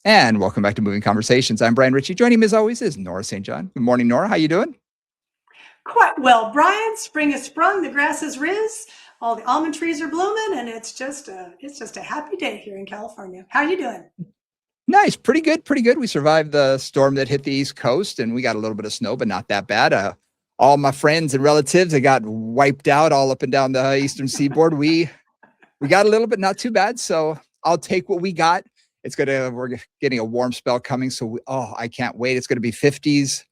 And welcome back to Moving Conversations. I'm Brian Ritchie. Joining me as always is Nora St. John. Good morning, Nora. How you doing? Quite well, Brian. Spring has sprung, the grass is riz, all the almond trees are blooming, and it's just a happy day here in California. How you doing? Nice. Pretty good. Pretty good. We survived the storm that hit the East Coast and we got a little bit of snow, but not that bad. All my friends and relatives that got wiped out all up and down the eastern seaboard. We got a little bit, not too bad. So I'll take what we got. We're getting a warm spell coming. So I can't wait. It's gonna be 50s,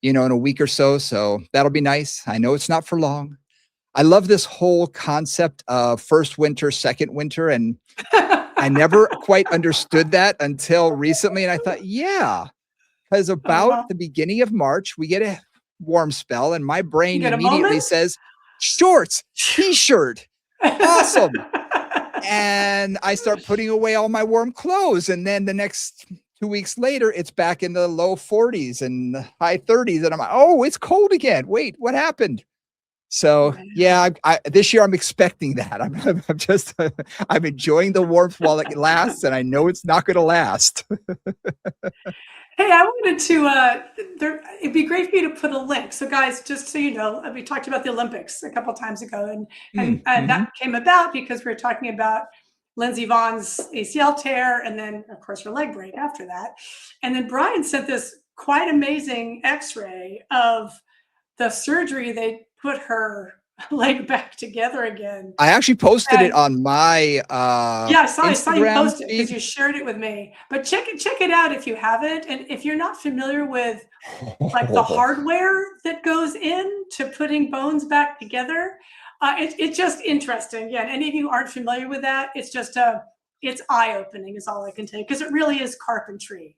in a week or so. So that'll be nice. I know it's not for long. I love this whole concept of first winter, second winter. And I never quite understood that until recently. And I thought, yeah, because about Uh-huh. the beginning of March, we get a warm spell, and my You brain got a immediately moment? says, shorts, t-shirt, awesome. And I start putting away all my warm clothes. And then the next 2 weeks later, it's back in the low 40s and high 30s. And I'm like, oh, it's cold again. Wait, what happened? So yeah, this year I'm expecting that. I'm just I'm enjoying the warmth while it lasts, and I know it's not going to last. Hey, I wanted to. It'd be great for you to put a link. So, guys, just so you know, we talked about the Olympics a couple times ago, and Mm-hmm. that came about because we were talking about Lindsey Vohn's ACL tear, and then of course her leg break after that, and then Brian sent this quite amazing X-ray of the surgery. They put her leg back together again, I actually posted it and on my yeah, I saw you Instagram post it because feed. you shared it with me. But check it out if you haven't, and if you're not familiar with like the hardware that goes into putting bones back together. It's just interesting. Yeah, and any of you aren't familiar with that, it's eye opening is all I can tell you because it really is carpentry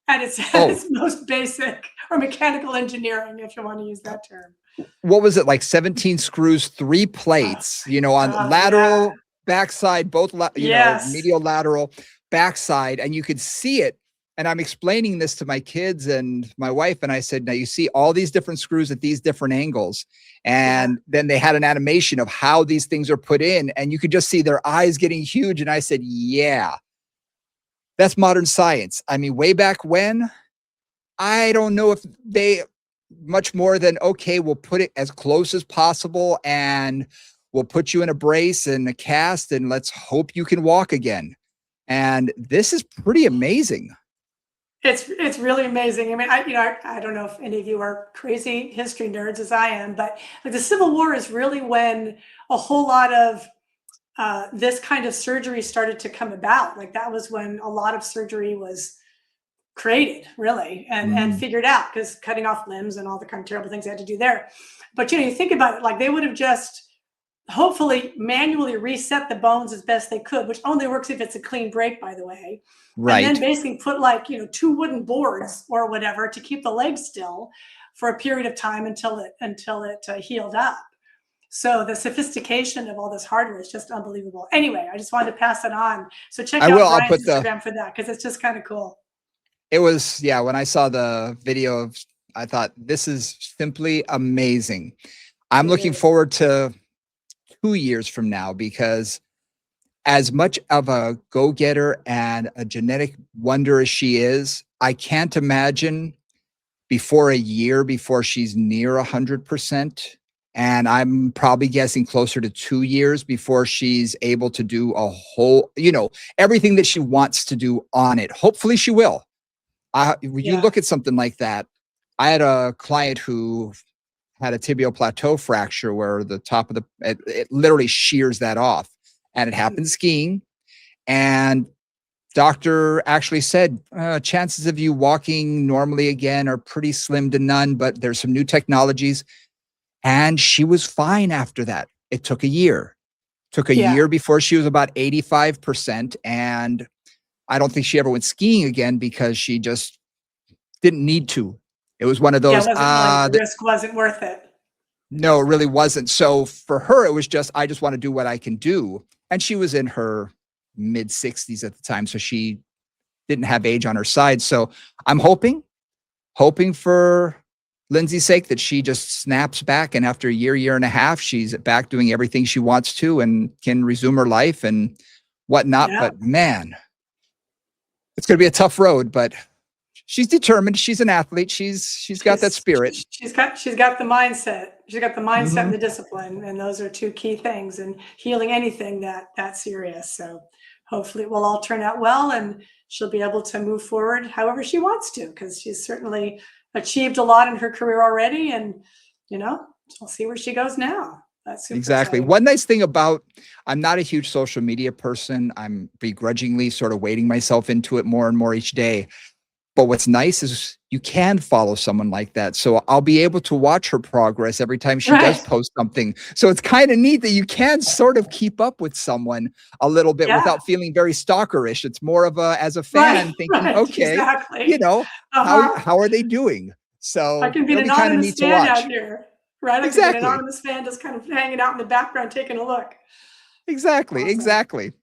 at its, at Oh, its most basic, or mechanical engineering if you want to use that term. what was it, like 17 screws, three Oh plates, my on God, yeah. lateral, backside, both, Yes. medial, lateral, backside, and you could see it. And I'm explaining this to my kids and my wife, and I said, now you see all these different screws at these different angles. Yeah. And then they had an animation of how these things are put in, and you could just see their eyes getting huge. And I said, yeah, that's modern science. I mean, way back when, I don't know if they much more than, okay, we'll put it as close as possible and we'll put you in a brace and a cast and let's hope you can walk again. And this is pretty amazing. It's really amazing. I mean, I don't know if any of you are crazy history nerds as I am, but like the Civil War is really when a whole lot of this kind of surgery started to come about. Like that was when a lot of surgery was created, really, and Mhm. figured out because cutting off limbs and all the kind of terrible things they had to do there. But you think about it, like they would have just hopefully manually reset the bones as best they could, which only works if it's a clean break, by the way. And then Right. basically put like, two wooden boards or whatever to keep the leg still for a period of time until it healed up. So the sophistication of all this hardware is just unbelievable. Anyway, I just wanted to pass it on. So check I will. out I'll Brian's put Instagram for that because it's just kind of cool. it was, yeah, when I saw the video of, I thought, this is simply amazing. I'm It looking is. forward to 2 years from now because as much of a go-getter and a genetic wonder as she is, I can't imagine before a year before she's near 100%. And I'm probably guessing closer to 2 years before she's able to do a whole, everything that she wants to do on it. Hopefully she will. You Yeah. look at something like that. I had a client who had a tibial plateau fracture where the top of it literally shears that off. And it happened skiing. And doctor actually said, chances of you walking normally again are pretty slim to none, but there's some new technologies. And she was fine after that. It took a year. Took a Yeah. year before she was about 85%. And I don't think she ever went skiing again because she just didn't need to. It was one of Yeah. It those, wasn't really, the risk wasn't worth it. no, it really wasn't. So for her, it was just, I just want to do what I can do. And she was in her mid 60s at the time. So she didn't have age on her side. So I'm hoping for Lindsay's sake that she just snaps back. And after a year and a half, she's back doing everything she wants to and can resume her life and whatnot. Yeah. But man, it's going to be a tough road, but she's determined. She's an athlete. She's got that spirit. She's got the mindset. She's got the mindset and Mhm. the discipline, and those are two key things in healing anything that serious. So hopefully it will all turn out well, and she'll be able to move forward however she wants to, because she's certainly achieved a lot in her career already, and we'll see where she goes now. That's super Exactly. exciting. One nice thing about I'm not a huge social media person. I'm begrudgingly sort of wading myself into it more and more each day. But what's nice is you can follow someone like that. So I'll be able to watch her progress every time she does Right. post something. So it's kind of neat that you can sort of keep up with someone a little bit Yeah. without feeling very stalkerish. It's more of a, as a Right. fan thinking, Right. okay, Exactly. how Uh-huh. how are they doing? I So can be an it'll be kind of anonymous neat to fan out watch. here, right? I can be an Exactly. anonymous fan just kind of hanging out in the background, taking a look. Exactly. Awesome. Exactly.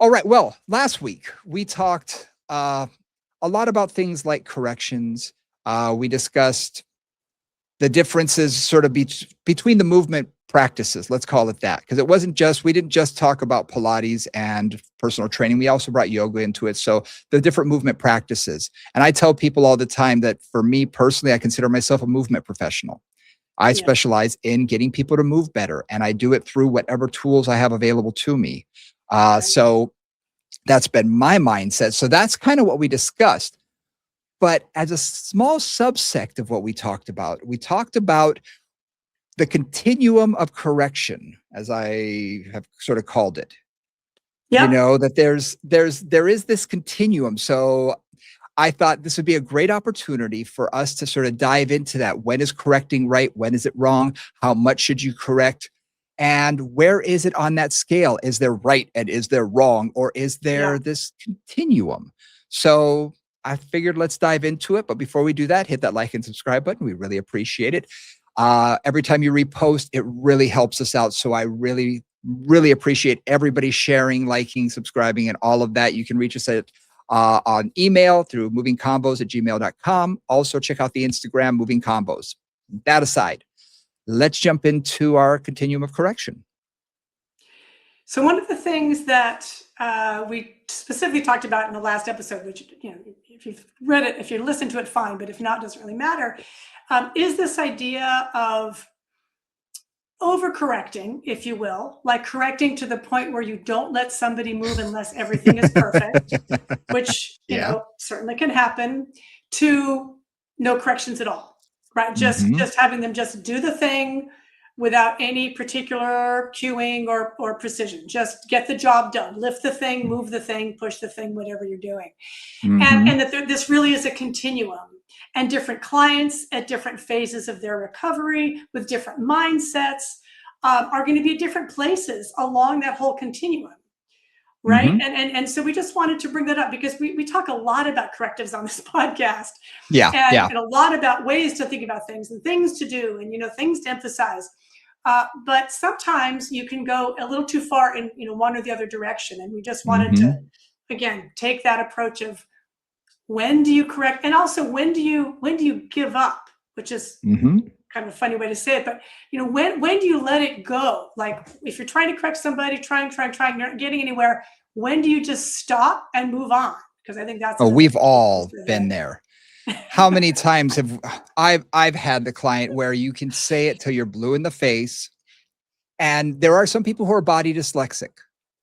All right. Well, last week we talked a lot about things like corrections. We discussed the differences sort of between the movement practices, let's call it that, because we didn't just talk about Pilates and personal training. We also brought yoga into it. So the different movement practices. And I tell people all the time that for me personally, I consider myself a movement professional. I Yeah. specialize in getting people to move better, and I do it through whatever tools I have available to me. Right. So that's been my mindset. So that's kind of what we discussed. But as a small subsect of what we talked about the continuum of correction, as I have sort of called it. Yep. That there is this continuum. So I thought this would be a great opportunity for us to sort of dive into that. When is correcting right? When is it wrong? How much should you correct? And where is it on that scale? Is there right and is there wrong? Or is Yeah. there this continuum? So I figured let's dive into it. But before we do that, hit that like and subscribe button. We really appreciate it. Every time you repost, it really helps us out. So I really, really appreciate everybody sharing, liking, subscribing, and all of that. You can reach us at on email through movingcombos@gmail.com. Also, check out the Instagram, Moving Combos. That aside, let's jump into our continuum of correction. So one of the things that we specifically talked about in the last episode, which if you've read it, if you listen to it, fine, but if not, it doesn't really matter, is this idea of overcorrecting, if you will, like correcting to the point where you don't let somebody move unless everything is perfect, which Yeah. certainly can happen, to no corrections at all, right? Just Mhm. just having them just do the thing without any particular cueing or precision. Just get the job done, lift the thing, move the thing, push the thing, whatever you're doing. And Mhm. that this really is a continuum, and different clients at different phases of their recovery with different mindsets are going to be at different places along that whole continuum, right? Mhm. And so we just wanted to bring that up because we talk a lot about correctives on this podcast, Yeah. Yeah. and a lot about ways to think about things and things to do, and things to emphasize. But sometimes you can go a little too far in one or the other direction, and we just wanted to Mhm. again take that approach of when do you correct, and also when do you give up, which is Mhm. kind of a funny way to say it, but when do you let it go? Like if you're trying to correct somebody, trying, you're not getting anywhere, when do you just stop and move on? Because I think that's Oh, another we've key piece all of been it. there. How many times have I've had the client where you can say it till you're blue in the face. And there are some people who are body dyslexic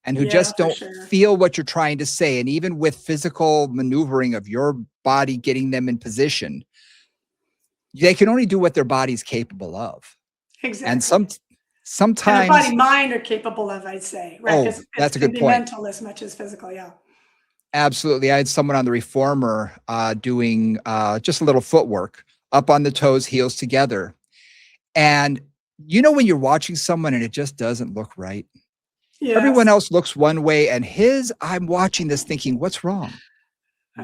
and who Yeah, just for don't sure. feel what you're trying to say. And even with physical maneuvering of your body, getting them in position, they can only do what their body's capable of. And Exactly. And their body sometimes, mind are capable of, I'd say, right? oh, Because that's it a can good be point. mental as much as physical. Yeah. Absolutely. I had someone on the reformer doing just a little footwork up on the toes, heels together. And when you're watching someone and it just doesn't look right, everyone Yes. else looks one way, and I'm watching this thinking, what's wrong?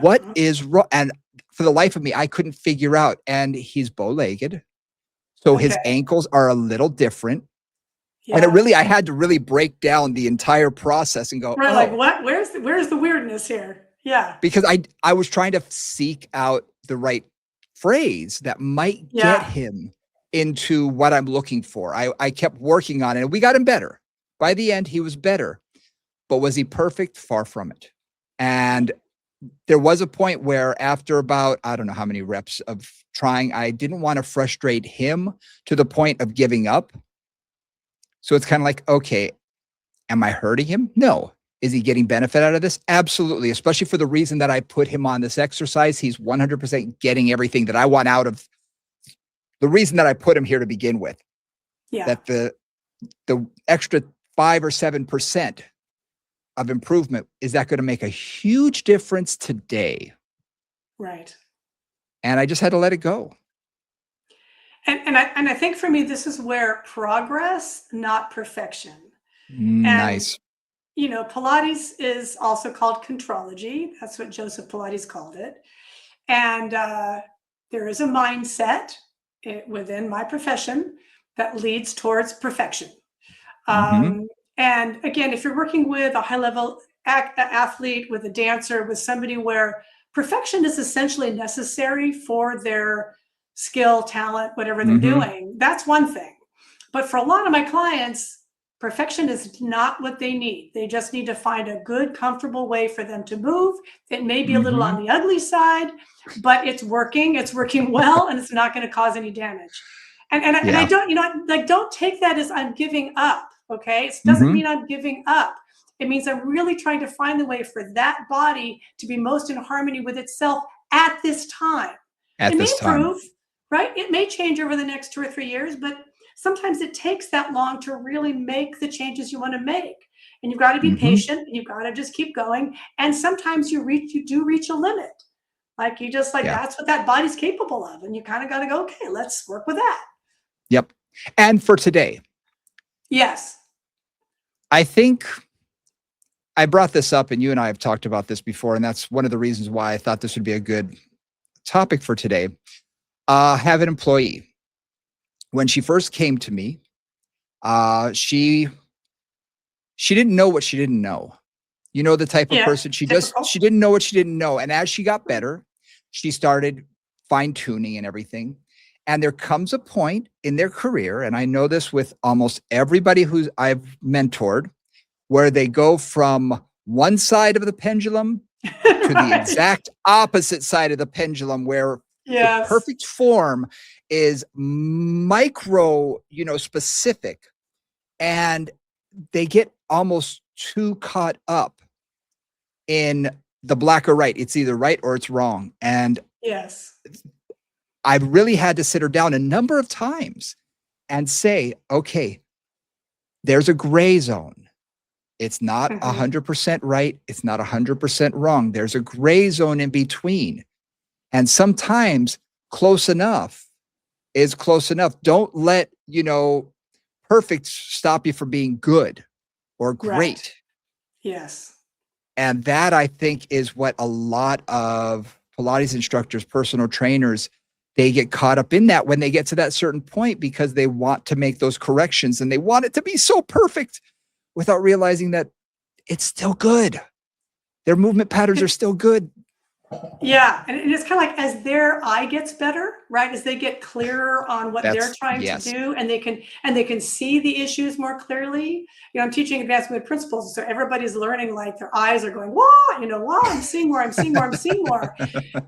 What Uh-huh. is wrong? And for the life of me, I couldn't figure out. And he's bow-legged. So his Okay. ankles are a little different. And Yeah. I had to really break down the entire process and go, Right. Like oh, what? Where's the weirdness here? Yeah. because I was trying to seek out the right phrase that might get Yeah. him into what I'm looking for. I kept working on it and we got him better. By the end, he was better. But was he perfect? Far from it. And there was a point where after about, I don't know how many reps of trying, I didn't want to frustrate him to the point of giving up. So it's kind of like, okay, am I hurting him? No. Is he getting benefit out of this? Absolutely. Especially for the reason that I put him on this exercise. He's 100% getting everything that I want out of the reason that I put him here to begin with. Yeah. That the extra 5 or 7% of improvement, is that going to make a huge difference today? Right. And I just had to let it go. And I think for me, this is where progress, not perfection. And Nice. Pilates is also called contrology. That's what Joseph Pilates called it. And there is a mindset within my profession that leads towards perfection. Mm-hmm. And again, if you're working with a high level athlete, with a dancer, with somebody where perfection is essentially necessary for their skill, talent, whatever they're Mm-hmm. doing, that's one thing. But for a lot of my clients, perfection is not what they need. They just need to find a good, comfortable way for them to move. It may be a little Mm-hmm. on the ugly side, but it's working well, and it's not going to cause any damage. And I Yeah. don't, like, don't take that as I'm giving up. Okay. It doesn't Mm-hmm. mean I'm giving up. It means I'm really trying to find the way for that body to be most in harmony with itself at this time. At It may this time. improve, right? It may change over the next 2 or 3 years, but sometimes it takes that long to really make the changes you want to make. And you've got to be Mm-hmm. patient, and you've got to just keep going. And sometimes you do reach a limit. Like, you just, like, Yeah. that's what that body's capable of. And you kind of got to go, okay, let's work with that. Yep. And for today, Yes. I think I brought this up and you and I have talked about this before. And that's one of the reasons why I thought this would be a good topic for today. Have an employee. When she first came to me, she didn't know what she didn't know. You know, the type of Yeah. person she Typical. didn't know what she didn't know. And as she got better, she started fine tuning and everything. And there comes a point in their career, and I know this with almost everybody who I've mentored, where they go from one side of the pendulum to the Right. exact opposite side of the pendulum, where the Yes. perfect form is micro, specific, and they get almost too caught up in the black or right. It's either right or it's wrong. And Yes. I've really had to sit her down a number of times and say, okay, there's a gray zone. It's not Mhm. 100% right. It's not 100% wrong. There's a gray zone in between. And sometimes close enough is close enough. Don't let, perfect stop you from being good or Right. great. Yes. And that, I think, is what a lot of Pilates instructors, personal trainers, they get caught up in that when they get to that certain point, because they want to make those corrections and they want it to be so perfect without realizing that it's still good. Their movement patterns are still good. Yeah, and it's kind of like, as their eye gets better, right? As they get clearer on what they're trying to Yes. do, and they can see the issues more clearly. I'm teaching advanced movement principles, so everybody's learning, like, their eyes are going, wow, wow, I'm seeing more, I'm seeing more, I'm seeing more.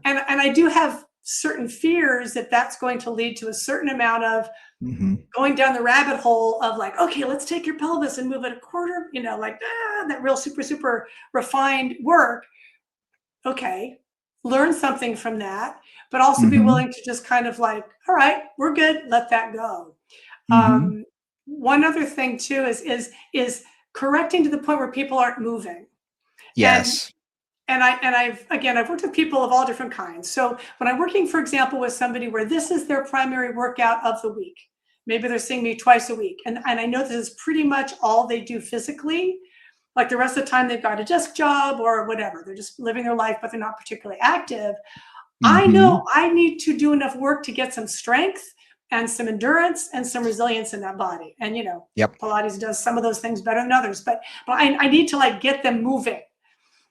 And I do have certain fears that that's going to lead to a certain amount of Mhm. going down the rabbit hole of, like, okay, let's take your pelvis and move it a quarter, like, that real super refined work. Okay, learn something from that, but also be Mhm. willing to just kind of, like, all right, we're good, let that go. Mhm. One other thing too is correcting to the point where people aren't moving. And Yes. I've worked with people of all different kinds. So when I'm working, for example, with somebody where this is their primary workout of the week, maybe they're seeing me twice a week, and I know this is pretty much all they do physically. Like, the rest of the time, they've got a desk job or whatever. They're just living their life, but they're not particularly active. I Mhm. know I need to do enough work to get some strength and some endurance and some resilience in that body. And Yep. Pilates does some of those things better than others, but I need to, like, get them moving.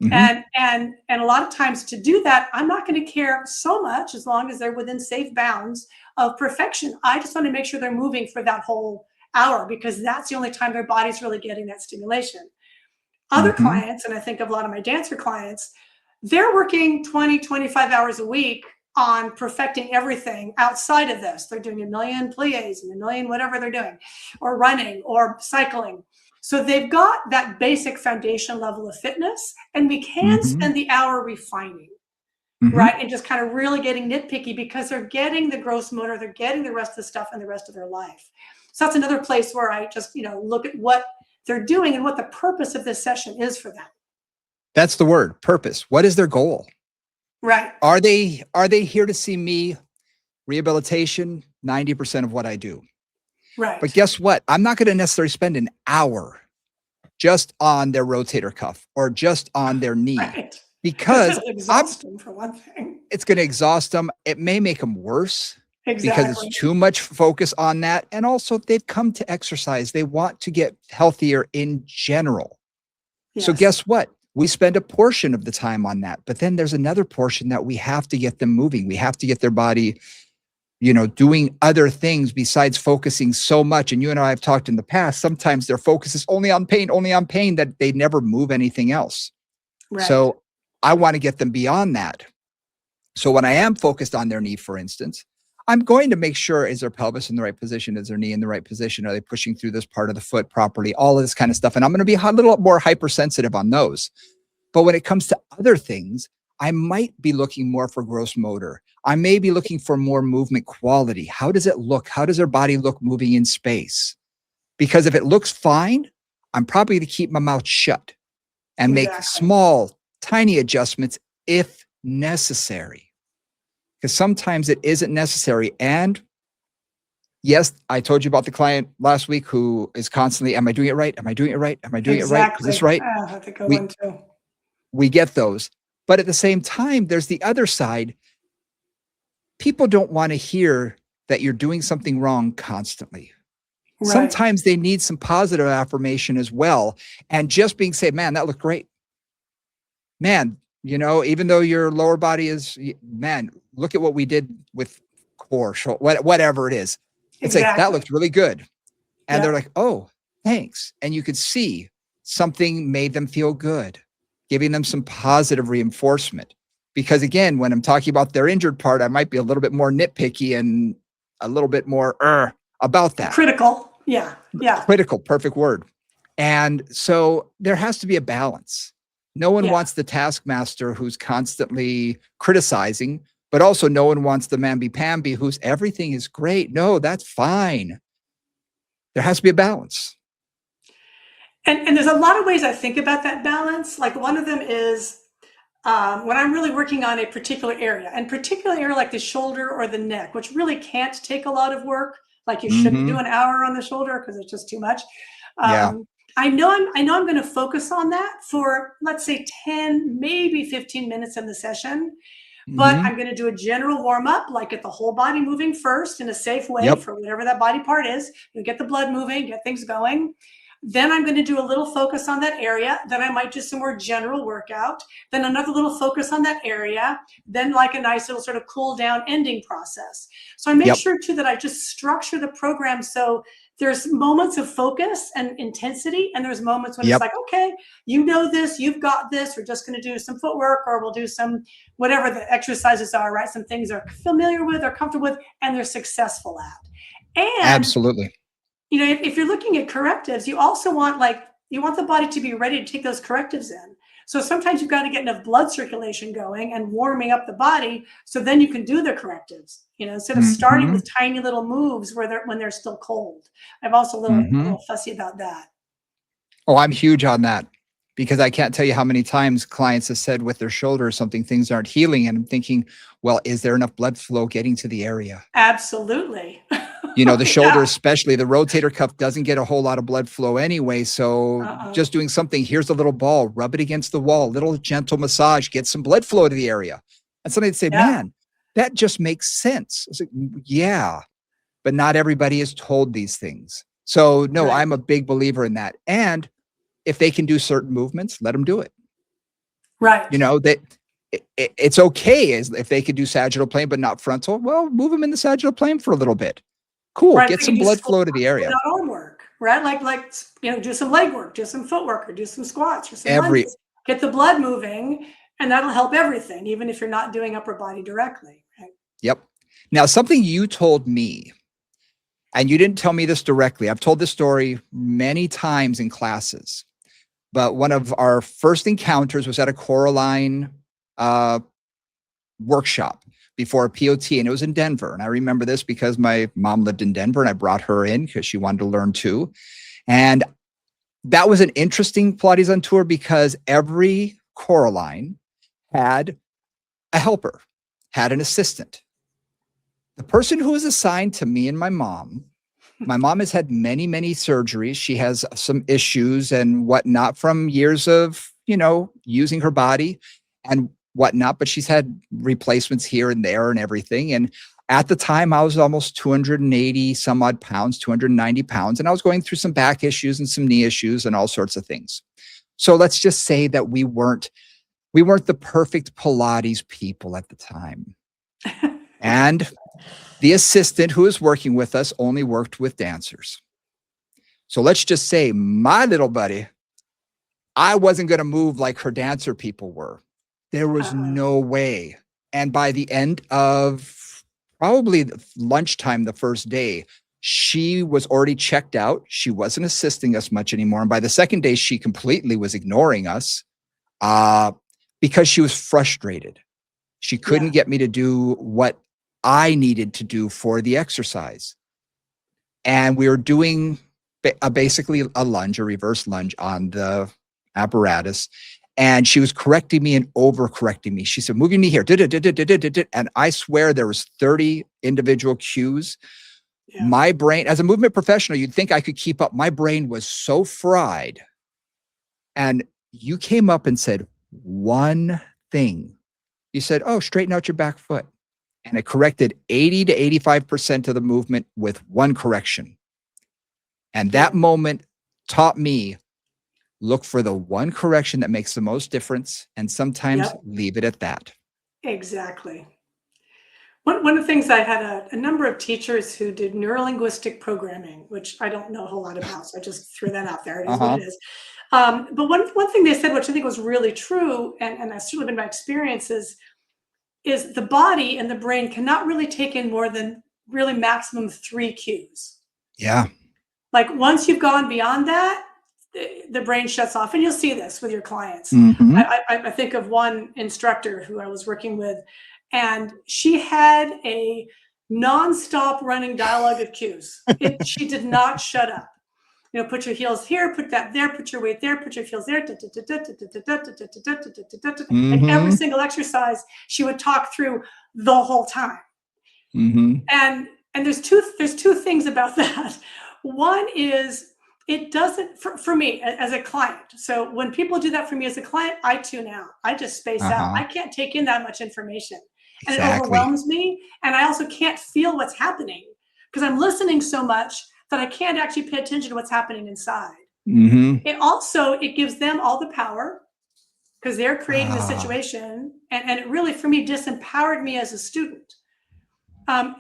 Mhm. And a lot of times, to do that, I'm not going to care so much, as long as they're within safe bounds of perfection. I just want to make sure they're moving for that whole hour, because that's the only time their body's really getting that stimulation. Other Mhm. clients, and I think of a lot of my dancer clients, they're working 20, 25 hours a week on perfecting everything outside of this. They're doing a million plies and a million whatever they're doing, or running or cycling. So they've got that basic foundation level of fitness, and we can Mm-hmm. spend the hour refining, Mm-hmm. right? And just kind of really getting nitpicky because they're getting the gross motor, they're getting the rest of the stuff in the rest of their life. So that's another place where I just, look at what they're doing and what the purpose of this session is for them. That's the word, purpose. What is their goal? Right. Are they here to see me? Rehabilitation, 90% of what I do. Right. But guess what? I'm not going to necessarily spend an hour just on their rotator cuff or just on their knee, Right. because It'll exhaust them for one thing. it's going to exhaust them. It may make them worse because Exactly. it's too much focus on that. And also, they've come to exercise. They want to get healthier in general. So Yes. guess what? We spend a portion of the time on that, but then there's another portion that we have to get them moving. We have to get their body, doing other things besides focusing so much. And you and I have talked in the past, sometimes their focus is only on pain, that they never move anything else. Right. So I want to get them beyond that. So when I am focused on their knee, for instance, I'm going to make sure, is their pelvis in the right position? Is their knee in the right position? Are they pushing through this part of the foot properly? All of this kind of stuff. And I'm going to be a little more hypersensitive on those. But when it comes to other things, I might be looking more for gross motor. I may be looking for more movement quality. How does it look? How does their body look moving in space? Because if it looks fine, I'm probably going to keep my mouth shut and make small, tiny adjustments if necessary. Because sometimes it isn't necessary. And yes, I told you about the client last week who is constantly, am I doing it right? Am I doing it right? Am I doing it right? Is this right? I think I want to. We get those. But at the same time, there's the other side. People don't want to hear that you're doing something wrong constantly. Right. Sometimes they need some positive affirmation as well. And just being said, man, that looked great. Man, even though your lower body is, man, look at what we did with core, whatever it is. It's like, that looked really good. And they're like, oh, thanks. And you could see something made them feel good, giving them some positive reinforcement. Because again, when I'm talking about their injured part, I might be a little bit more nitpicky and a little bit more about that. Critical. Yeah. Critical, perfect word. And so there has to be a balance. No one wants the taskmaster who's constantly criticizing, but also no one wants the mamby-pamby who's everything is great. No, that's fine. There has to be a balance. And there's a lot of ways I think about that balance. Like one of them is when I'm really working on a particular area, and particular area like the shoulder or the neck, which really can't take a lot of work. Like you shouldn't do an hour on the shoulder because it's just too much. I know I'm going to focus on that for, let's say, 10, maybe 15 minutes in the session. But I'm going to do a general warm up, like get the whole body moving first in a safe way for whatever that body part is. You get the blood moving, get things going. Then I'm going to do a little focus on that area. Then I might do some more general workout. Then another little focus on that area. Then like a nice little sort of cool down ending process. So I make sure too that I just structure the program so there's moments of focus and intensity, and there's moments when it's like, okay, you know this, you've got this, we're just going to do some footwork, or we'll do some, whatever the exercises are, right? Some things they're familiar with or comfortable with, and they're successful at. And absolutely. If you're looking at correctives, you also want the body to be ready to take those correctives in. So sometimes you've got to get enough blood circulation going and warming up the body, so then you can do the correctives. Instead of starting with tiny little moves when they're still cold. I'm also a little fussy about that. Oh, I'm huge on that, because I can't tell you how many times clients have said with their shoulder or something, things aren't healing. And I'm thinking, well, is there enough blood flow getting to the area? Absolutely. The shoulder, especially the rotator cuff, doesn't get a whole lot of blood flow anyway. So just doing something, here's a little ball, rub it against the wall, little gentle massage, get some blood flow to the area. And somebody would say, man, that just makes sense. I was like, yeah, but not everybody is told these things. So no, I'm a big believer in that. And if they can do certain movements, let them do it. Right. It's okay if they could do sagittal plane, but not frontal. Well, move them in the sagittal plane for a little bit. Cool. Get some blood flow to the area. Arm work, right? Do some leg work, do some footwork, or do some squats, or some lunges. Get the blood moving, And that'll help everything, even if you're not doing upper body directly. Right? Yep. Now, something you told me, and you didn't tell me this directly. I've told this story many times in classes, but one of our first encounters was at a Coraline workshop before a POT, and it was in Denver. And I remember this because my mom lived in Denver, and I brought her in because she wanted to learn too. And that was an interesting Pilates on tour because every Coraline had a helper, had an assistant. The person who was assigned to me and my mom has had many, many surgeries. She has some issues and whatnot from years of, using her body and whatnot, but she's had replacements here and there and everything. And at the time, I was almost 280 some odd pounds, 290 pounds, and I was going through some back issues and some knee issues and all sorts of things. So let's just say that we weren't the perfect Pilates people at the time. And the assistant who was working with us only worked with dancers. So let's just say my little buddy, I wasn't going to move like her dancer people were. There was no way. And by the end of probably lunchtime the first day, she was already checked out. She wasn't assisting us much anymore. And by the second day, she completely was ignoring us because she was frustrated. She couldn't get me to do what I needed to do for the exercise. And we were doing basically a lunge, a reverse lunge on the apparatus. And she was correcting me and over-correcting me. She said, move your knee here. And I swear there was 30 individual cues. Yeah. My brain, as a movement professional, you'd think I could keep up. My brain was so fried. And you came up and said one thing. You said, oh, straighten out your back foot. And it corrected 80 to 85% of the movement with one correction. And that moment taught me, look for the one correction that makes the most difference, and sometimes leave it at that. Exactly. One of the things, I had a number of teachers who did neurolinguistic programming, which I don't know a whole lot about, so I just threw that out there. It is what it is. But one thing they said, which I think was really true, and that's certainly been my experience, is the body and the brain cannot really take in more than really maximum 3 cues. Yeah. Like once you've gone beyond that, the brain shuts off, and you'll see this with your clients. I think of one instructor who I was working with, and she had a nonstop running dialogue of cues. She did not shut up. Put your heels here, put that there, put your weight there, put your heels there. And every single exercise she would talk through the whole time. And there's two things about that. One is, it doesn't, for me as a client. So when people do that for me as a client, I tune out. I just space out. I can't take in that much information. And it overwhelms me. And I also can't feel what's happening because I'm listening so much that I can't actually pay attention to what's happening inside. It gives them all the power because they're creating the situation. And it really, for me, disempowered me as a student. I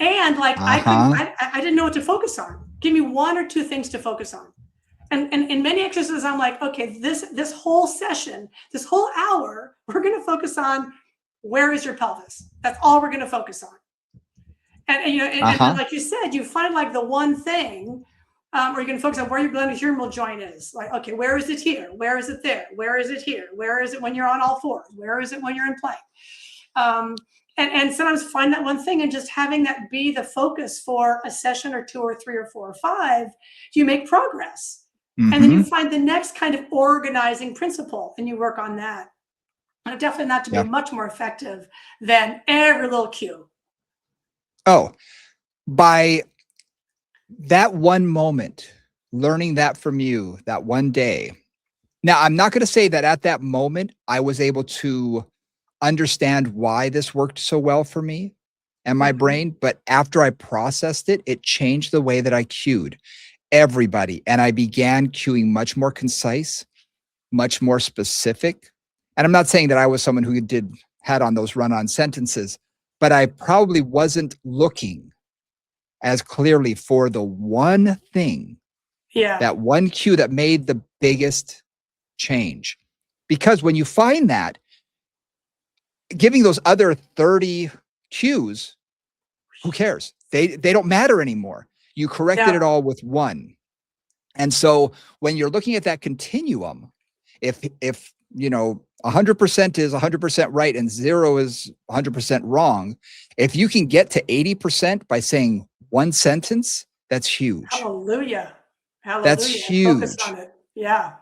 didn't know what to focus on. Give me 1 or 2 things to focus on. And in many exercises, I'm like, okay, this whole session, this whole hour, we're going to focus on where is your pelvis. That's all we're going to focus on. And like you said, you find like the one thing, or you can focus on where your glenohumeral joint is. Like, okay, where is it here? Where is it there? Where is it here? Where is it when you're on all fours? Where is it when you're in plank? And sometimes find that one thing and just having that be the focus for a session or 2 or 3 or 4 or 5, you make progress. And then you find the next kind of organizing principle and you work on that. And definitely not to be much more effective than every little cue. Oh, by that one moment, learning that from you, that one day. Now, I'm not going to say that at that moment, I was able to understand why this worked so well for me and my brain. But after I processed it, it changed the way that I cued everybody. And I began cueing much more concise, much more specific. And I'm not saying that I was someone who had on those run-on sentences, but I probably wasn't looking as clearly for the one thing, that one cue that made the biggest change. Because when you find that, giving those other 30 cues, who cares? They don't matter anymore. You corrected it Yeah. all with one. And so when you're looking at that continuum, if 100% is 100% right and 0 is 100% wrong, if you can get to 80% by saying one sentence, that's huge. Hallelujah. That's Hallelujah. Focus huge. on it. Yeah.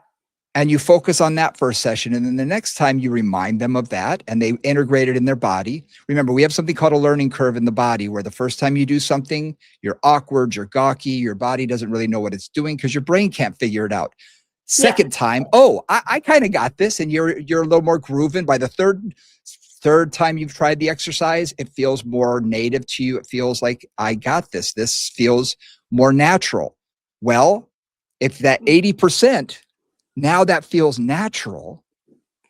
And you focus on that first session. And then the next time you remind them of that and they integrate it in their body. Remember, we have something called a learning curve in the body where the first time you do something, you're awkward, you're gawky, your body doesn't really know what it's doing because your brain can't figure it out. Yeah. Second time, oh, I kind of got this, and you're a little more grooving. By the third time you've tried the exercise, it feels more native to you. It feels like I got this. This feels more natural. Well, if that 80%, now that feels natural,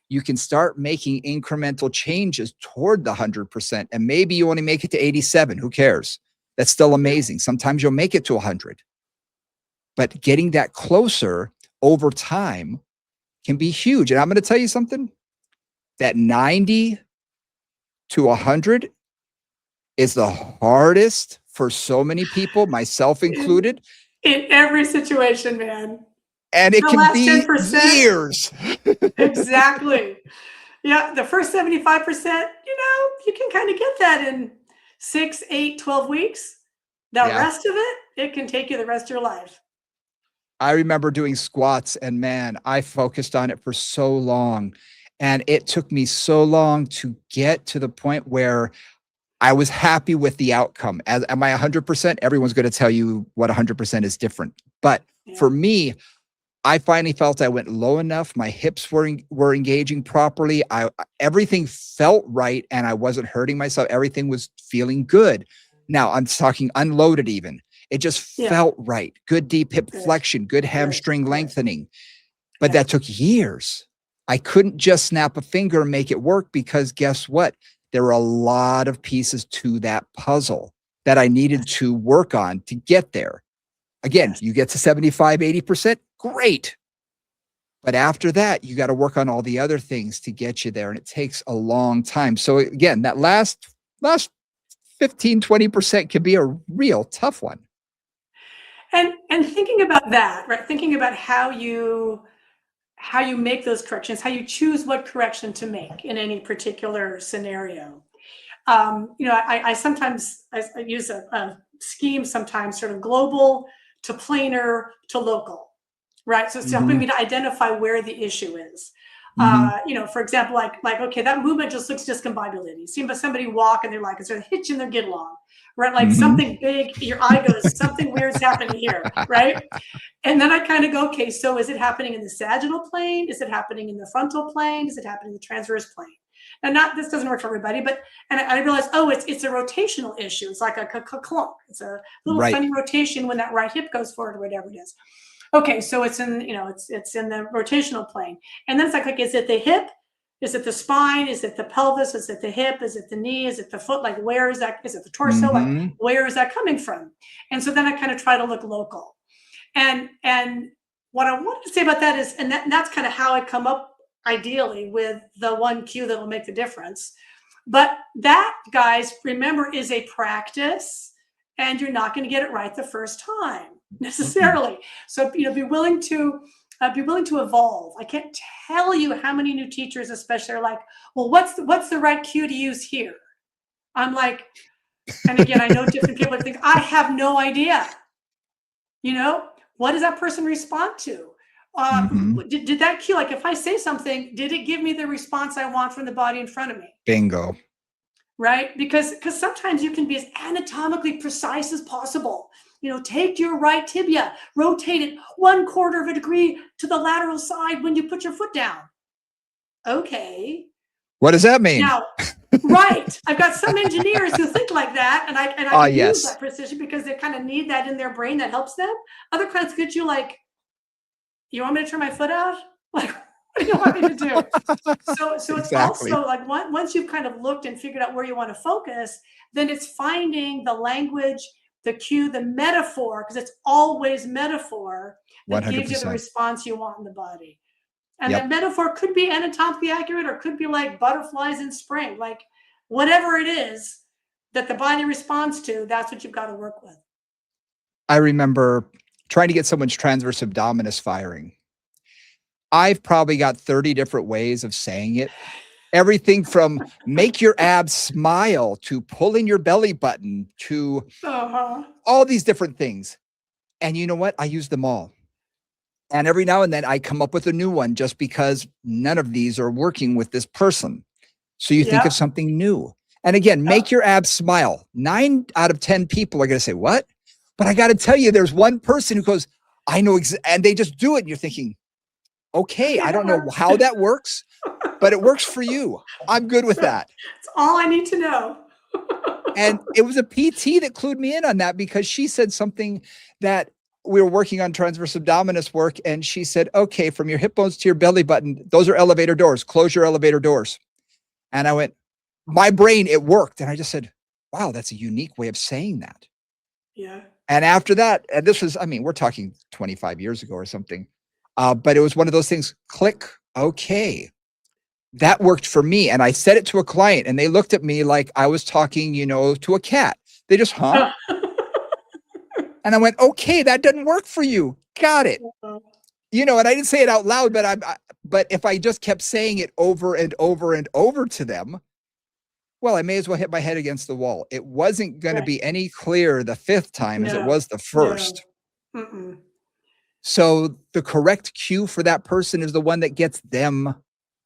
you can start making incremental changes toward the 100%. And maybe you only make it to 87. Who cares? That's still amazing. Sometimes you'll make it to 100. But getting that closer over time can be huge. And I'm going to tell you something, that 90 to 100 is the hardest for so many people, myself included. In every situation, man. And it The can last be 10%. years. Exactly. Yeah. The first 75%, you can kind of get that in 6, 8, 12 weeks. The Yeah. rest of it can take you the rest of your life. I remember doing squats, and man, I focused on it for so long. And it took me so long to get to the point where I was happy with the outcome. Am I 100%? Everyone's going to tell you what 100% is different. But for me, I finally felt I went low enough. My hips were engaging properly. Everything felt right, and I wasn't hurting myself. Everything was feeling good. Now I'm talking unloaded even. It just felt right. Good deep hip flexion, good hamstring lengthening. But that took years. I couldn't just snap a finger and make it work because guess what? There were a lot of pieces to that puzzle that I needed to work on to get there. Again, you get to 75, 80%, great. But after that, you got to work on all the other things to get you there. And it takes a long time. So again, that last 15, 20% can be a real tough one. And thinking about that, right? Thinking about how you make those corrections, how you choose what correction to make in any particular scenario. I sometimes I use a scheme sometimes, sort of global to planar to local, right? So it's helping me to identify where the issue is. For example, like okay, that movement just looks discombobulated. You see somebody walk and they're like, is there a hitch in their get along? Right? Like something big, your eye goes, something weird's happening here, right? And then I kind of go, okay, so is it happening in the sagittal plane? Is it happening in the frontal plane? Is it happening in the transverse plane? And this doesn't work for everybody, but I realized, oh, it's a rotational issue. It's like a clunk. It's a little funny rotation when that right hip goes forward or whatever it is. Okay, so it's in it's in the rotational plane, and then it's like is it the hip? Is it the spine? Is it the pelvis? Is it the hip? Is it the knee? Is it the foot? Like where is that? Is it the torso? Like where is that coming from? And so then I kind of try to look local, and what I wanted to say about that is, and that's kind of how I come up ideally with the one cue that will make the difference. But that, guys, remember, is a practice, and you're not going to get it right the first time necessarily. So be willing to evolve. I can't tell you how many new teachers, especially, are like, well, what's the right cue to use here? I'm like, and again, I know different people think I have no idea. What does that person respond to? Did that cue, like if I say something, did it give me the response I want from the body in front of me? Bingo. Right? Because sometimes you can be as anatomically precise as possible. Take your right tibia, rotate it 1/4 of a degree to the lateral side when you put your foot down. Okay. What does that mean? Now, right. I've got some engineers who think like that, and I can use that precision because they kind of need that in their brain that helps them. Other clients get you like, you want me to turn my foot out? Like, what do you want me to do? So it's also like once you've kind of looked and figured out where you want to focus, then it's finding the language, the cue, the metaphor, because it's always metaphor that 100%. Gives you the response you want in the body. And Yep. that metaphor could be anatomically accurate or could be like butterflies in spring. Like whatever it is that the body responds to, that's what you've got to work with. I remember trying to get someone's transverse abdominis firing. I've probably got 30 different ways of saying it. Everything from make your abs smile to pulling your belly button to all these different things. And you know what? I use them all. And every now and then I come up with a new one just because none of these are working with this person. So you think of Yep. something new. And again, make your abs smile. 9 out of 10 people are going to say, what? But I got to tell you, there's one person who goes, I know, and they just do it. And you're thinking, okay, I don't know how that works, but it works for you. I'm good with that. That's all I need to know. And it was a PT that clued me in on that because she said something that we were working on transverse abdominis work. And she said, okay, from your hip bones to your belly button, those are elevator doors. Close your elevator doors. And I went, my brain, it worked. And I just said, wow, that's a unique way of saying that. Yeah. And after that, and this was, I mean, we're talking 25 years ago or something. But it was one of those things, click, okay. That worked for me. And I said it to a client and they looked at me like I was talking, to a cat. They just, huh? And I went, okay, that doesn't work for you. Got it. And I didn't say it out loud, but if I just kept saying it over and over and over to them, well, I may as well hit my head against the wall. It wasn't going to be any clearer the 5th time as it was the 1st. No. So the correct cue for that person is the one that gets them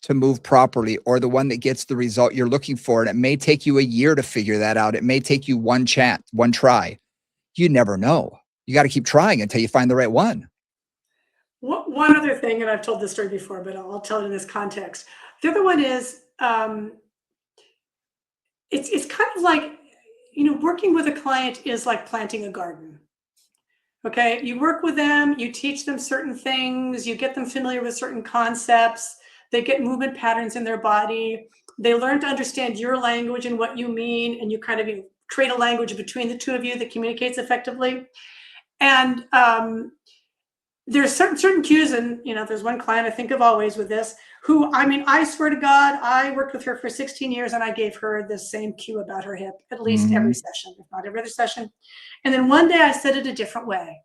to move properly or the one that gets the result you're looking for. And it may take you a year to figure that out. It may take you one try. You never know. You got to keep trying until you find the right one. One other thing, and I've told this story before, but I'll tell it in this context. The other one is, it's kind of like, working with a client is like planting a garden. Okay. You work with them, you teach them certain things, you get them familiar with certain concepts, they get movement patterns in their body, they learn to understand your language and what you mean, and you kind of create a language between the two of you that communicates effectively. And there's certain cues, and there's one client I think of always with this, who, I swear to God, I worked with her for 16 years and I gave her the same cue about her hip, at least every session, if not every other session. And then one day I said it a different way.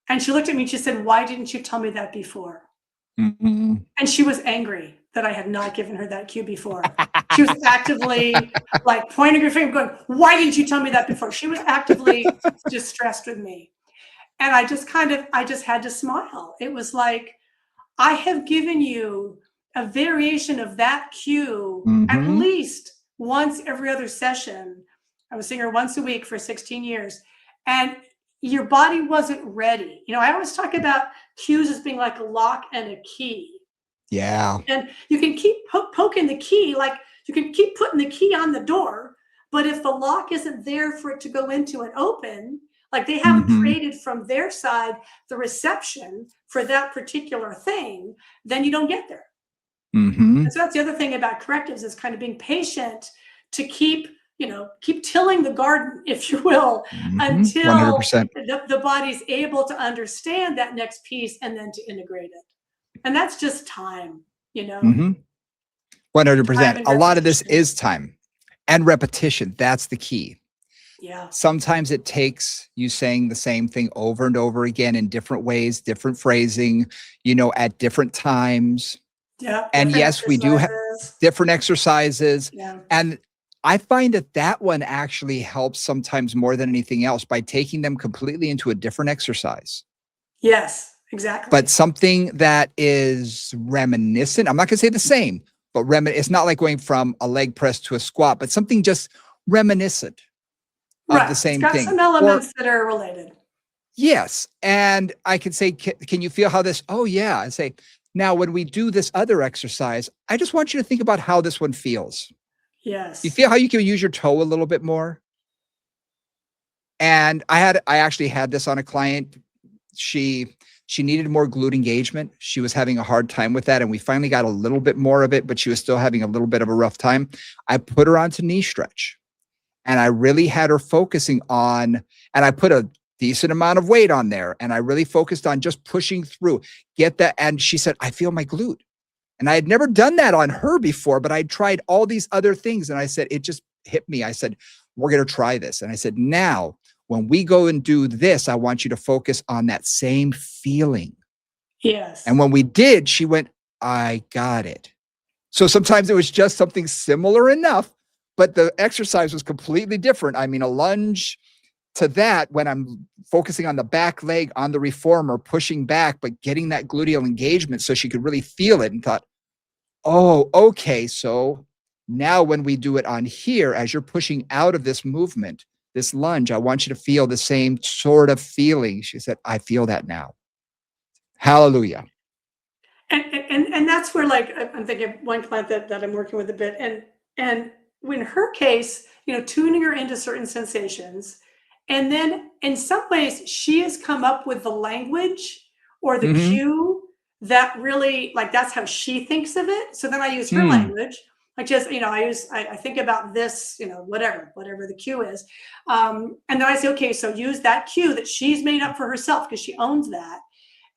And she looked at me and she said, why didn't you tell me that before? And she was angry that I had not given her that cue before. She was actively like pointing her finger going, why didn't you tell me that before? She was actively distressed with me. And I just had to smile. It was like, I have given you a variation of that cue at least once every other session. I was seeing her once a week for 16 years. And your body wasn't ready. I always talk about cues as being like a lock and a key. Yeah. And you can keep poking the key, like you can keep putting the key on the door, but if the lock isn't there for it to go into and open, like they haven't created from their side the reception for that particular thing, then you don't get there. And so that's the other thing about correctives is kind of being patient to keep tilling the garden, if you will, until 100%. the body's able to understand that next piece and then to integrate it. And that's just time, 100%. A lot of this is time and repetition. That's the key. Yeah. Sometimes it takes you saying the same thing over and over again in different ways, different phrasing, at different times. Yeah. And yes, we do have different exercises. Yeah. And I find that one actually helps sometimes more than anything else by taking them completely into a different exercise. Yes, exactly. But something that is reminiscent. I'm not going to say the same, but it's not like going from a leg press to a squat, but something just reminiscent of the same it's got thing. Some elements that are related. Yes. And I can say, can you feel how this? Oh, yeah. I say, now, when we do this other exercise, I just want you to think about how this one feels. Yes. You feel how you can use your toe a little bit more? And I actually had this on a client. She needed more glute engagement. She was having a hard time with that. And we finally got a little bit more of it, but she was still having a little bit of a rough time. I put her onto knee stretch and I really had her focusing on, and I put the decent amount of weight on there. And I really focused on just pushing through, get that. And she said, I feel my glute. And I had never done that on her before, but I'd tried all these other things. And I said, it just hit me. I said, we're going to try this. And I said, now, when we go and do this, I want you to focus on that same feeling. Yes. And when we did, she went, I got it. So sometimes it was just something similar enough, but the exercise was completely different. I mean, a lunge to that, when I'm focusing on the back leg on the reformer, pushing back, but getting that gluteal engagement so she could really feel it, and thought, oh, okay. So now when we do it on here, as you're pushing out of this movement, this lunge, I want you to feel the same sort of feeling. She said, I feel that now. Hallelujah. And that's where, like, I'm thinking of one client that I'm working with a bit, and in her case, tuning her into certain sensations, and then in some ways she has come up with the language or the cue that really, like, that's how she thinks of it. So then I use her language. Like, just, I think about this, whatever the cue is. And then I say, okay, so use that cue that she's made up for herself because she owns that.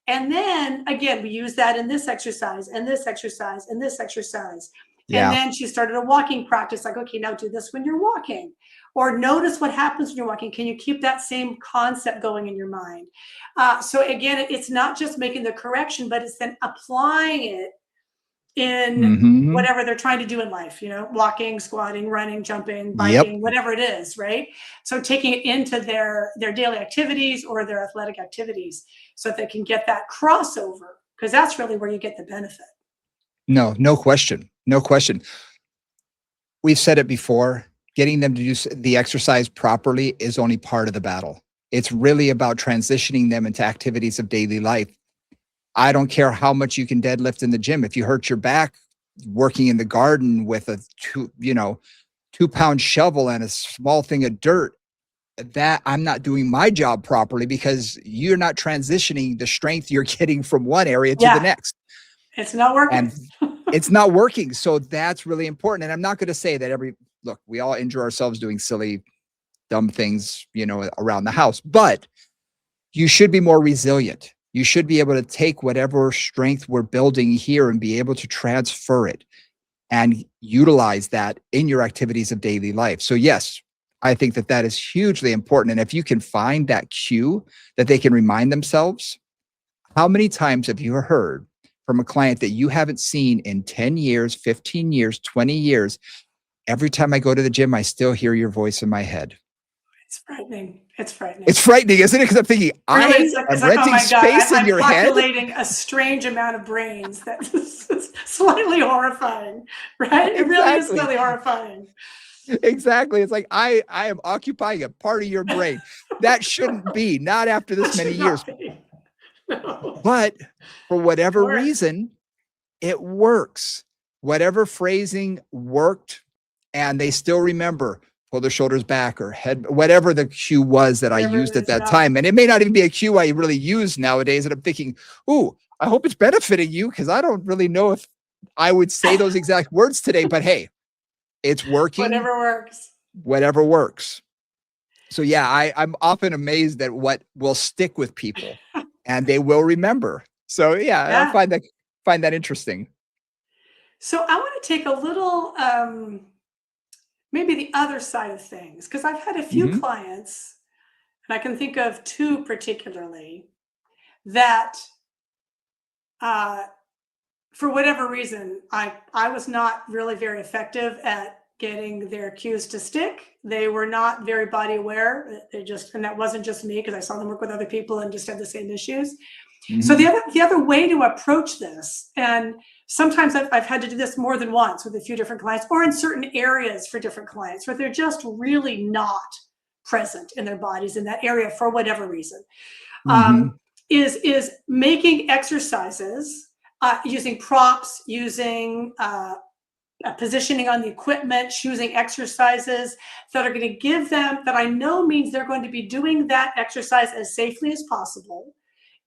And then again, we use that in this exercise and this exercise and this exercise. Yeah. And then she started a walking practice, like, okay, now do this when you're walking, or notice what happens when you're walking. Can you keep that same concept going in your mind? So again, it's not just making the correction, but it's then applying it in whatever they're trying to do in life, walking, squatting, running, jumping, biking, whatever it is, right? So taking it into their daily activities or their athletic activities so that they can get that crossover, because that's really where you get the benefit. No question. No question. We've said it before, getting them to do the exercise properly is only part of the battle. It's really about transitioning them into activities of daily life. I don't care how much you can deadlift in the gym. If you hurt your back working in the garden with a 2-pound shovel and a small thing of dirt, that I'm not doing my job properly, because you're not transitioning the strength you're getting from one area to the next. It's not working. And it's not working. So that's really important. And I'm not going to say that look, we all injure ourselves doing silly, dumb things, around the house, but you should be more resilient. You should be able to take whatever strength we're building here and be able to transfer it and utilize that in your activities of daily life. So yes, I think that is hugely important. And if you can find that cue that they can remind themselves, how many times have you heard from a client that you haven't seen in 10 years, 15 years, 20 years? Every time I go to the gym, I still hear your voice in my head. It's frightening. It's frightening. It's frightening, isn't it? Because I'm thinking, really, I'm renting space in your head. I'm populating a strange amount of brains. That's slightly horrifying, right? It really is slightly horrifying. Exactly. It's like, I am occupying a part of your brain. That shouldn't be, not after this many years. No. But for whatever reason, it works. Whatever phrasing worked, and they still remember, pull their shoulders back or head, whatever the cue was that I used at that time. And it may not even be a cue I really use nowadays. And I'm thinking, ooh, I hope it's benefiting you, because I don't really know if I would say those exact words today, but hey, it's working. Whatever works. So yeah, I'm often amazed at what will stick with people and they will remember. So yeah. I find that interesting. So I want to take a little, maybe the other side of things, because I've had a few clients, and I can think of two particularly, that for whatever reason, I was not really very effective at getting their cues to stick. They were not very body aware. And that wasn't just me, because I saw them work with other people and just had the same issues. So the other way to approach this, and sometimes I've had to do this more than once with a few different clients, or in certain areas for different clients where they're just really not present in their bodies in that area for whatever reason, is making exercises, using props, using positioning on the equipment, choosing exercises that are going to give them, that I know means they're going to be doing that exercise as safely as possible,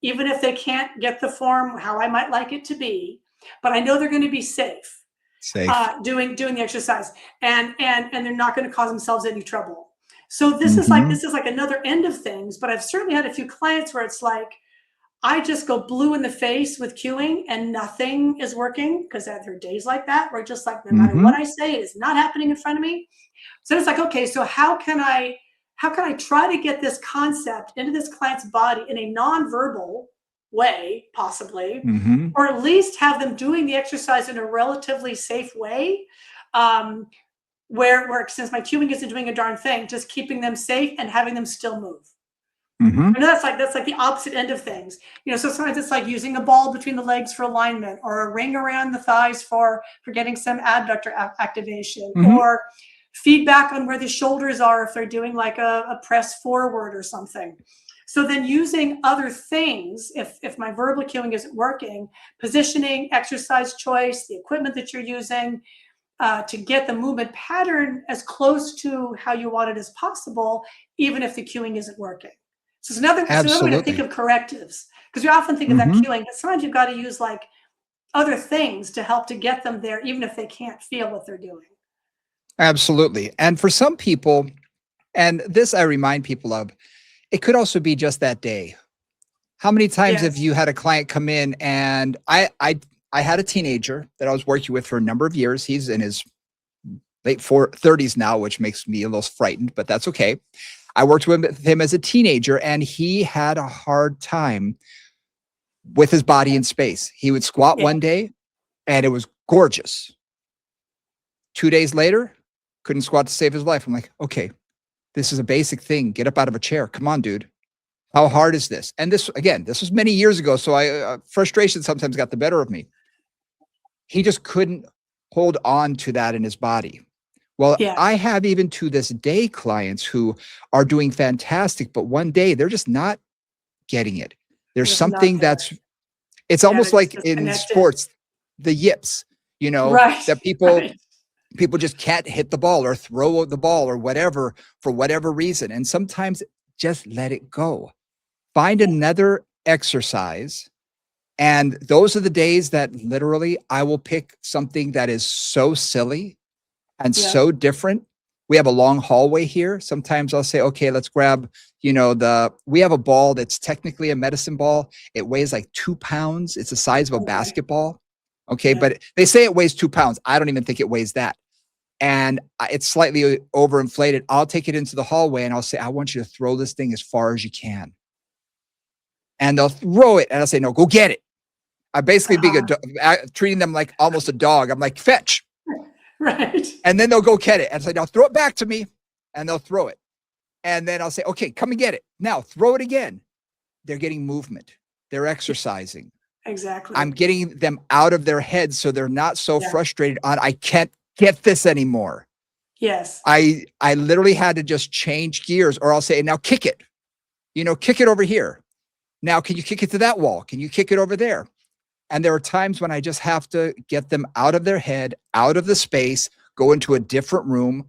even if they can't get the form how I might like it to be, but I know they're going to be safe. Doing the exercise, and they're not going to cause themselves any trouble. So Mm-hmm. this is like another end of things, but I've certainly had a few clients where it's like I just go blue in the face with cueing and nothing is working because there are days like that where just like no matter Mm-hmm. what I say, it is not happening in front of me. So it's like, okay, so how can I try to get this concept into this client's body in a nonverbal way, possibly, Mm-hmm. or at least have them doing the exercise in a relatively safe way, um, where since my cueing isn't doing a darn thing, just keeping them safe and having them still move. Mm-hmm. I know that's like the opposite end of things. You know, so sometimes it's like using a ball between the legs for alignment, or a ring around the thighs for getting some adductor activation, Mm-hmm. or feedback on where the shoulders are if they're doing like a press forward or something. So then using other things, if my verbal cueing isn't working, positioning, exercise choice, the equipment that you're using, to get the movement pattern as close to how you want it as possible, even if the cueing isn't working. So it's another way to think Absolutely. of correctives, because we often think of that Mm-hmm. cueing, but sometimes you've got to use like other things to help to get them there, even if they can't feel what they're doing. Absolutely. And for some people, and this I remind people of, it could also be just that day. How many times have Yes. you had a client come in and I had a teenager that I was working with for a number of years. He's in his late 30s now, which makes me a little frightened, but that's okay. I worked with him as a teenager and he had a hard time with his body in space. He would squat Yeah. one day and it was gorgeous. 2 days later, couldn't squat to save his life. I'm like, okay, this is a basic thing. Get up out of a chair. Come on, dude. How hard is this? And this, again, this was many years ago. So frustration sometimes got the better of me. He just couldn't hold on to that in his body. Well, Yeah. I have even to this day clients who are doing fantastic, but one day they're just not getting it. There's It's not something there. it's Yeah. They're almost just like in disconnected. sports, the yips, Right. that Right. people just can't hit the ball or throw the ball or whatever for whatever reason. And sometimes just let it go. Find another exercise. And those are the days that literally I will pick something that is so silly and Yeah. so different. We have a long hallway here. Sometimes I'll say, okay, let's grab, we have a ball that's technically a medicine ball. It weighs like 2 pounds. It's the size of a Okay. basketball. Okay. Yeah. But they say it weighs 2 pounds. I don't even think it weighs that. And it's slightly overinflated. I'll take it into the hallway and I'll say, I want you to throw this thing as far as you can. And they'll throw it. And I'll say, no, go get it. I basically being Uh-huh. treating them like almost a dog. I'm like, fetch. Right. And then they'll go get it. And say, now throw it back to me. And they'll throw it. And then I'll say, okay, come and get it. Now throw it again. They're getting movement. They're exercising. Exactly. I'm getting them out of their heads so they're not so Yeah. frustrated on, I can't get this anymore. Yes. I literally had to just change gears, or I'll say, now kick it. Kick it over here. Now, can you kick it to that wall? Can you kick it over there? And there are times when I just have to get them out of their head, out of the space, go into a different room.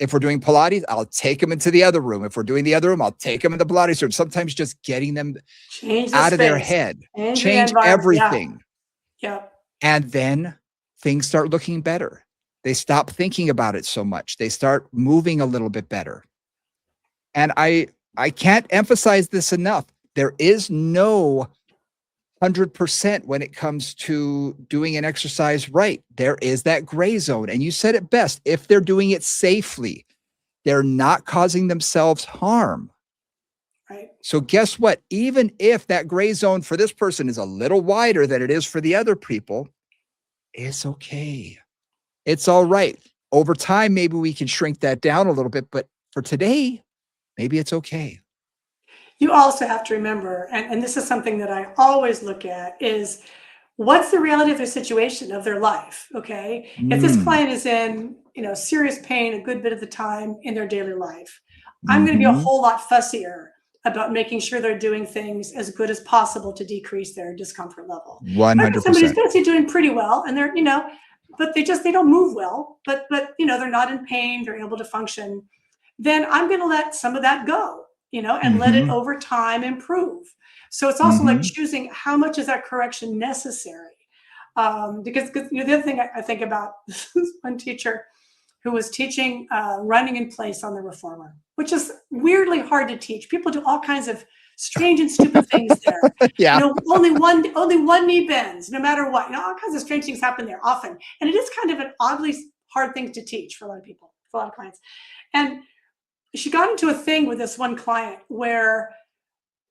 If we're doing Pilates, I'll take them into the other room. If we're doing the other room, I'll take them in the Pilates room. Sometimes just getting them Change the out of their space. head, Change the change environment. Yeah. everything. Yeah. And then things start looking better. They stop thinking about it so much. They start moving a little bit better. And I can't emphasize this enough. There is no 100% when it comes to doing an exercise right. There is that gray zone. And you said it best. If they're doing it safely, they're not causing themselves harm. Right. So guess what? Even if that gray zone for this person is a little wider than it is for the other people, it's okay. It's all right. Over time, maybe we can shrink that down a little bit, but for today, maybe it's okay. You also have to remember, and this is something that I always look at, is what's the reality of their situation, of their life? Okay. If this Mm. client is in, serious pain a good bit of the time in their daily life, I'm going to be a Mm-hmm. whole lot fussier about making sure they're doing things as good as possible to decrease their discomfort level. But if somebody's 100%. basically doing pretty well and they're, but they don't move well, but they're not in pain, they're able to function, then I'm going to let some of that go, and let it Mm-hmm. over time improve. So it's also like Mm-hmm. choosing how much is that correction necessary. Because the other thing I think about, this is one teacher, who was teaching running in place on the reformer, which is weirdly hard to teach. People do all kinds of strange and stupid things there. Yeah. Only one knee bends, no matter what. All kinds of strange things happen there often, and it is kind of an oddly hard thing to teach for a lot of people, for a lot of clients. And she got into a thing with this one client where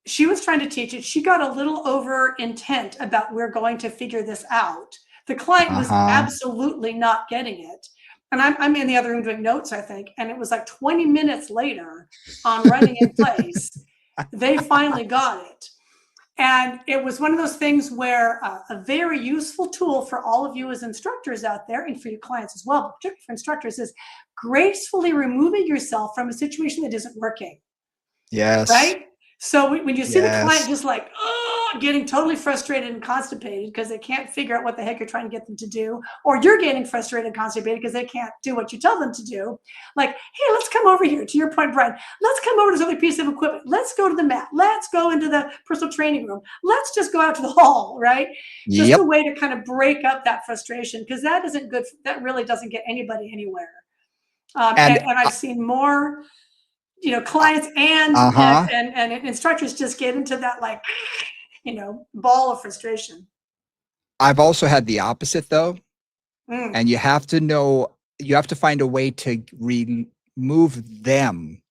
she was trying to teach it. She got a little over intent about, we're going to figure this out. The client was absolutely not getting it. And I'm in the other room doing notes, I think. And it was like 20 minutes later on running in place, they finally got it. And it was one of those things where a very useful tool for all of you as instructors out there, and for your clients as well, but particularly for instructors, is gracefully removing yourself from a situation that isn't working. Yes. Right? So when you see the client just like, getting totally frustrated and constipated because they can't figure out what the heck you're trying to get them to do, or you're getting frustrated and constipated because they can't do what you tell them to do, like, hey, let's come over here, to your point, Brian, let's come over to this other piece of equipment, let's go to the mat, let's go into the personal training room, let's just go out to the hall, right? Just a way to kind of break up that frustration, because that isn't good. That really doesn't get anybody anywhere. And I've seen more clients and instructors just get into that, like, ball of frustration. I've also had the opposite though. And you have to find a way to remove them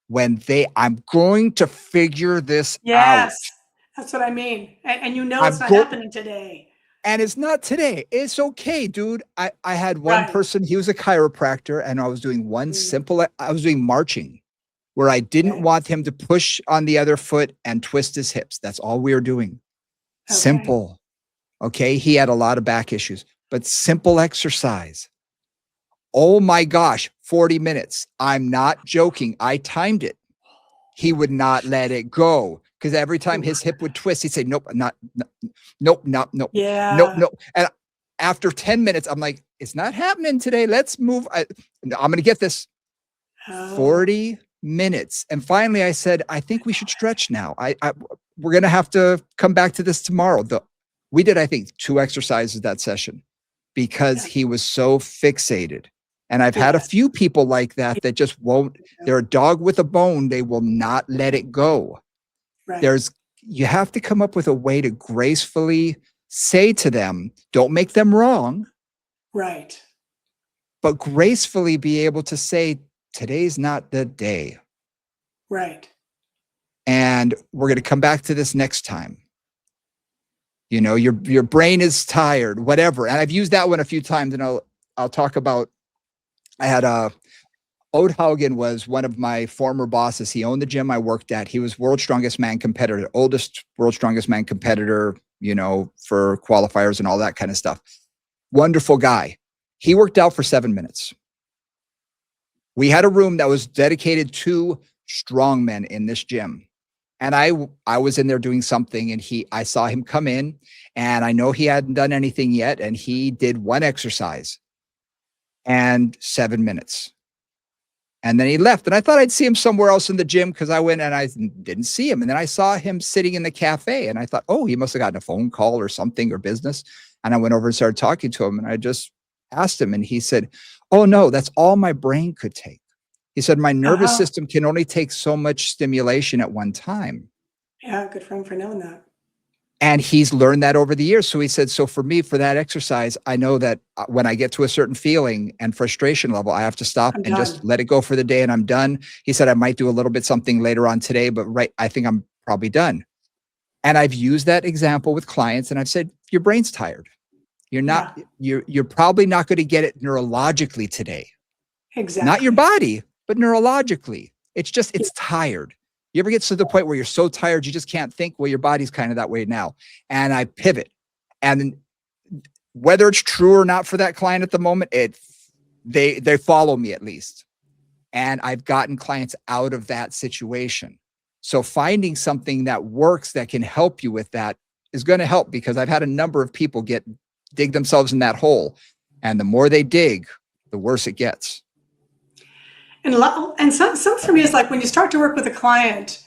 when I'm going to figure this out. Yes, that's what I mean. And it's not happening today. And it's not today. It's okay, dude. I had one person, he was a chiropractor, and I was doing one I was doing marching, where I didn't want him to push on the other foot and twist his hips. That's all we were doing. Okay. Simple. Okay. He had a lot of back issues, but simple exercise. Oh my gosh, 40 minutes. I'm not joking. I timed it. He would not let it go, because every time his hip would twist, he'd say, nope, nope. Yeah. Nope. And after 10 minutes, I'm like, it's not happening today. Let's move. I'm going to get this. 40 minutes. And finally I said, I think we should stretch now. We're going to have to come back to this tomorrow. We did, I think, 2 exercises that session, because he was so fixated. And I've had a few people like that just won't, they're a dog with a bone. They will not let it go. Right. You have to come up with a way to gracefully say to them, don't make them wrong. Right. But gracefully be able to say, today's not the day. Right. And we're going to come back to this next time. Your brain is tired, whatever. And I've used that one a few times, and I'll talk about, I had Ode Haugen was one of my former bosses. He owned the gym I worked at. He was world's strongest man competitor, oldest world's strongest man competitor, for qualifiers and all that kind of stuff. Wonderful guy. He worked out for 7 minutes. We had a room that was dedicated to strongmen in this gym. And I was in there doing something, and I saw him come in, and I know he hadn't done anything yet. And he did one exercise and 7 minutes. And then he left, and I thought I'd see him somewhere else in the gym, because I went and I didn't see him. And then I saw him sitting in the cafe, and I thought, oh, he must have gotten a phone call or something, or business. And I went over and started talking to him, and I just asked him, and he said, oh no, that's all my brain could take. He said, my nervous system can only take so much stimulation at one time. Yeah, good for him for knowing that. And he's learned that over the years. So he said, so for me, for that exercise, I know that when I get to a certain feeling and frustration level, I have to stop and just let it go for the day, and I'm done. He said, I might do a little bit something later on today, but I think I'm probably done. And I've used that example with clients, and I've said, your brain's tired. You're not, you're probably not going to get it neurologically today. Exactly. Not your body, but neurologically. It's tired. You ever get to the point where you're so tired, you just can't think? Well, your body's kind of that way now. And I pivot. And whether it's true or not for that client at the moment, they follow me at least. And I've gotten clients out of that situation. So finding something that works that can help you with that is going to help, because I've had a number of people dig themselves in that hole. And the more they dig, the worse it gets. And some for me is like, when you start to work with a client,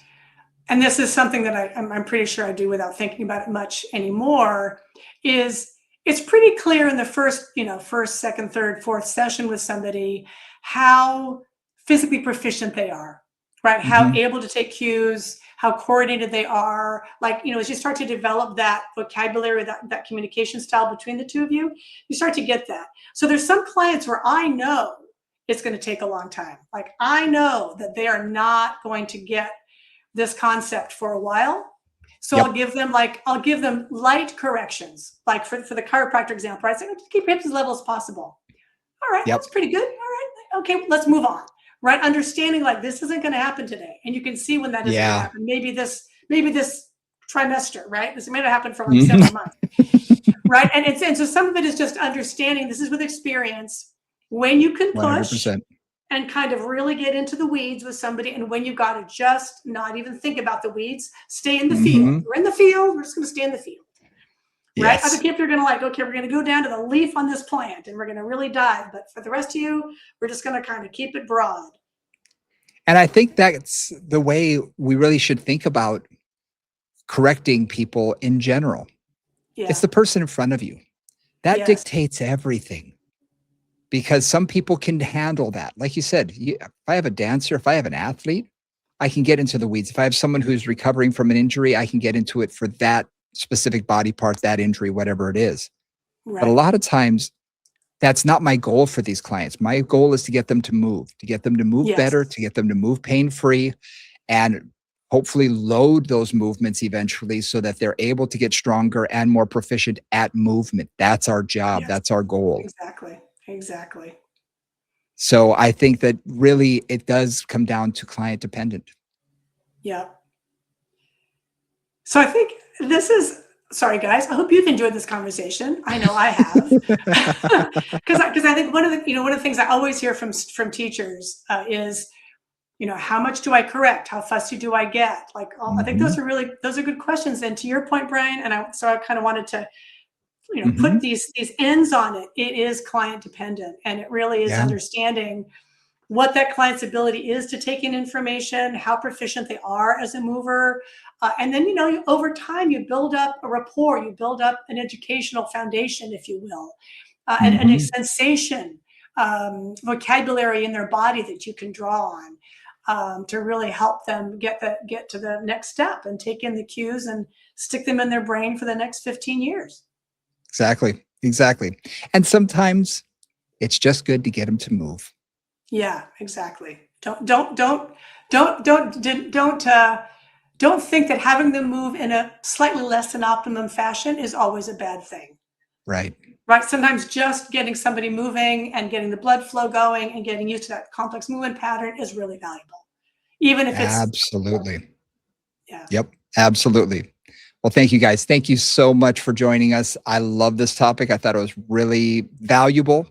and this is something that I'm pretty sure I do without thinking about it much anymore, is it's pretty clear in the first, first, second, third, fourth session with somebody how physically proficient they are, right? How Mhm. able to take cues, how coordinated they are. Like, as you start to develop that vocabulary, that communication style between the two of you, you start to get that. So there's some clients where I know it's going to take a long time. Like, I know that they are not going to get this concept for a while. So Yep. I'll give them light corrections. Like for the chiropractor example, I say, just keep your hips as level as possible. All right, Yep. that's pretty good. All right. Okay, let's move on. Right. Understanding like this isn't going to happen today. And you can see when that isn't going to Yeah. happen. Maybe this trimester, right? This may not happen for like Mhm. several months. Right. And so some of it is just understanding this is with experience. When you can push 100%. and kind of really get into the weeds with somebody, and when you got to just not even think about the weeds, stay in the field. Mhm. We're in the field, we're just going to stay in the field, right? Other Yes. people are going to like, okay, we're going to go down to the leaf on this plant and we're going to really dive, but for the rest of you, we're just going to kind of keep it broad. And I think that's the way we really should think about correcting people in general. It's Yeah. the person in front of you. That Yes. dictates everything because some people can handle that. Like you said, if I have a dancer, if I have an athlete, I can get into the weeds. If I have someone who's recovering from an injury, I can get into it for that specific body part, that injury, whatever it is. But a Right. lot of times, that's not my goal for these clients. My goal is to get them to move Yes. better, to get them to move pain-free, and hopefully load those movements eventually so that they're able to get stronger and more proficient at movement. That's our job. Yes. That's our goal. Exactly. Exactly. So I think that really it does come down to client dependent. Yeah. So I think this is, sorry guys, I hope you've enjoyed this conversation. I know I have. Because I think one of the things I always hear from teachers is, how much do I correct? How fussy do I get? Like, I think Mhm, those are good questions. And to your point, Brian, and I kind of wanted to, put mhm. these ends on it. It is client dependent, and it really is Yeah, understanding what that client's ability is to take in information, how proficient they are as a mover. And then, over time, you build up a rapport, you build up an educational foundation, if you will, and a mhm. sensation, vocabulary in their body that you can draw on to really help them get to the next step and take in the cues and stick them in their brain for the next 15 years. Exactly, exactly. And sometimes it's just good to get them to move. Yeah, exactly. Don't think that having them move in a slightly less than optimum fashion is always a bad thing, Right. right? Sometimes just getting somebody moving and getting the blood flow going and getting used to that complex movement pattern is really valuable, even if it's, Absolutely. yeah. Yep, absolutely. Well, thank you guys. Thank you so much for joining us. I love this topic. I thought it was really valuable.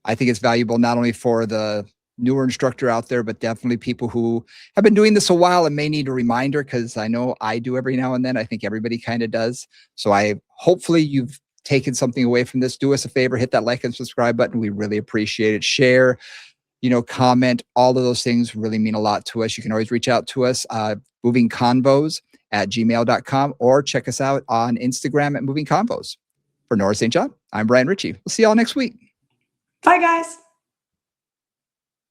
I think it's valuable not only for the newer instructor out there, but definitely people who have been doing this a while and may need a reminder because I know I do every now and then. I think everybody kind of does. So I hopefully you've taken something away from this. Do us a favor, hit that like and subscribe button. We really appreciate it. Share, comment, all of those things really mean a lot to us. You can always reach out to us, movingconvos@gmail.com, or check us out on Instagram at Moving Convos. For Nora St. John, I'm Brian Ritchie. We'll see y'all next week. Bye, guys.